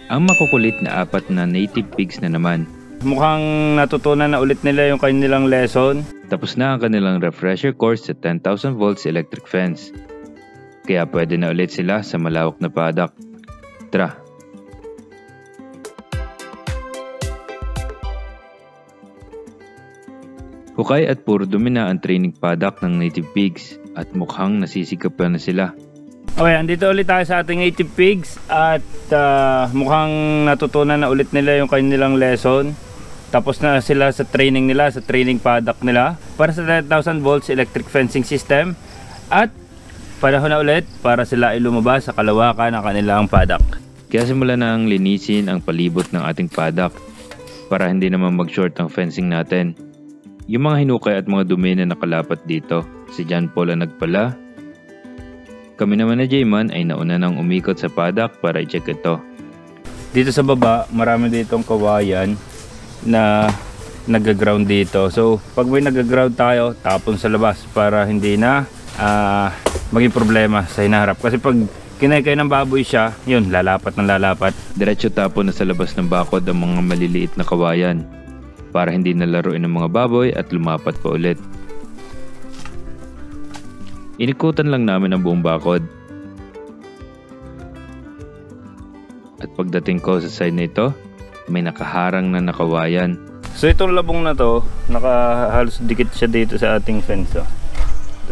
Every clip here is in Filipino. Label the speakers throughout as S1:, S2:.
S1: Ang makukulit na 4 na native pigs na naman.
S2: Mukhang natutunan na ulit nila yung kanilang lesson.
S1: Tapos na ang kanilang refresher course sa 10,000 volts electric fence. Kaya pwede na ulit sila sa malawak na paddock. Tara! Hukay at puro dumi na ang training paddock ng native pigs at mukhang nasisikap na sila.
S2: Okay, andito ulit tayo sa ating native pigs at mukhang natutunan na ulit nila yung kanilang lesson. Tapos na sila sa training nila, sa training paddock nila para sa 10,000 volts electric fencing system. At panahon na ulit para sila ay lumabas sa kalawakan ng kanilang paddock.
S1: Kaya simulan na ang linisin ang palibot ng ating paddock para hindi naman mag-short ang fencing natin. Yung mga hinukay at mga dumi na nakalapat dito, si John Paul ang nagpala. Kami naman na Jayman ay nauna nang umikot sa paddock para i-check ito.
S2: Dito sa baba, marami ditong kawayan na nag-ground dito. So, pag may nag-ground tayo, tapon sa labas para hindi na maging problema sa hinaharap. Kasi pag kinakay ng baboy siya, yun, lalapat ng lalapat.
S1: Diretso tapon na sa labas ng bakod ang mga maliliit na kawayan para hindi nalaruin ng mga baboy at lumapat pa ulit. Inikutan lang namin ang buong bakod. At pagdating ko sa side na ito, may nakaharang na nakawayan.
S2: So itong labong na to, nakahalos dikit siya dito sa ating fence.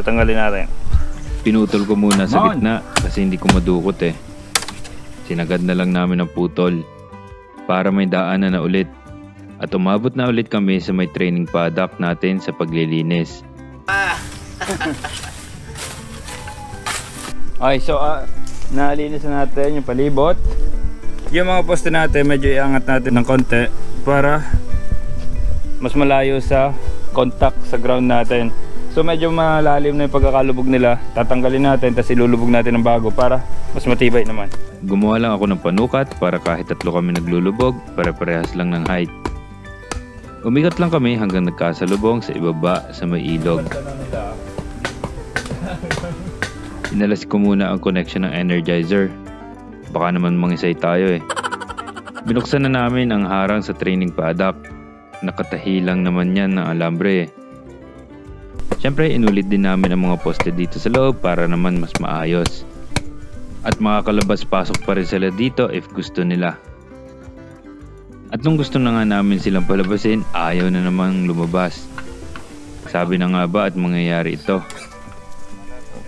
S2: Tatanggalin natin.
S1: Pinutol ko muna sa gitna kasi hindi ko madukot eh. Sinagad na lang namin ang putol para may daanan na ulit. At umabot na ulit kami sa may training paddock natin sa paglilinis.
S2: Okay, so nalinis na natin yung palibot. Yung mga poste natin, medyo iangat natin ng konti para mas malayo sa contact sa ground natin. So medyo malalim na yung pagkakalubog nila. Tatanggalin natin, tapos ilulubog natin ng bago para mas matibay naman.
S1: Gumawa lang ako ng panukat para kahit 3 kami naglulubog, pare-parehas lang ng height. Umikot lang kami hanggang nagkasalubong sa ibaba sa may ilog. Inalas ko muna ang connection ng energizer. Baka naman mangisay tayo eh. Binuksan na namin ang harang sa training paddock. Nakatahi lang naman yan ng alambre eh. Siyempre inulit din namin ang mga poste dito sa loob para naman mas maayos. At makakalabas-pasok pa rin sila dito if gusto nila. At nung gusto na nga namin silang palabasin, ayaw na namang lumabas. Sabi na nga ba at mangyayari ito?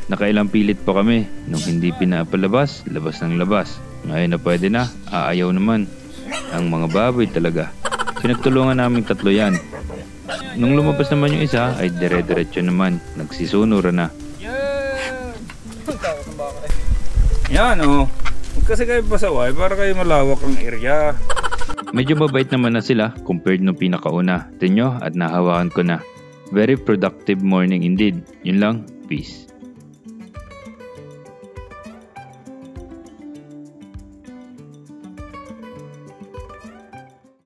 S1: Nakailang pilit pa kami nung hindi pinapalabas, labas ng labas. Ngayon na pwede na, aayaw naman. Ang mga baboy talaga. Pinagtulungan namin 3 yan. Nung lumabas naman yung isa, ay dire-diretso naman. Nagsisunura na.
S2: Yan oh. Kasi kayo pasaway para kayo malawak ang area.
S1: Medyo mabait naman na sila compared nung pinakauna. Tinyo at nahawakan ko na. Very productive morning indeed. Yun lang. Peace.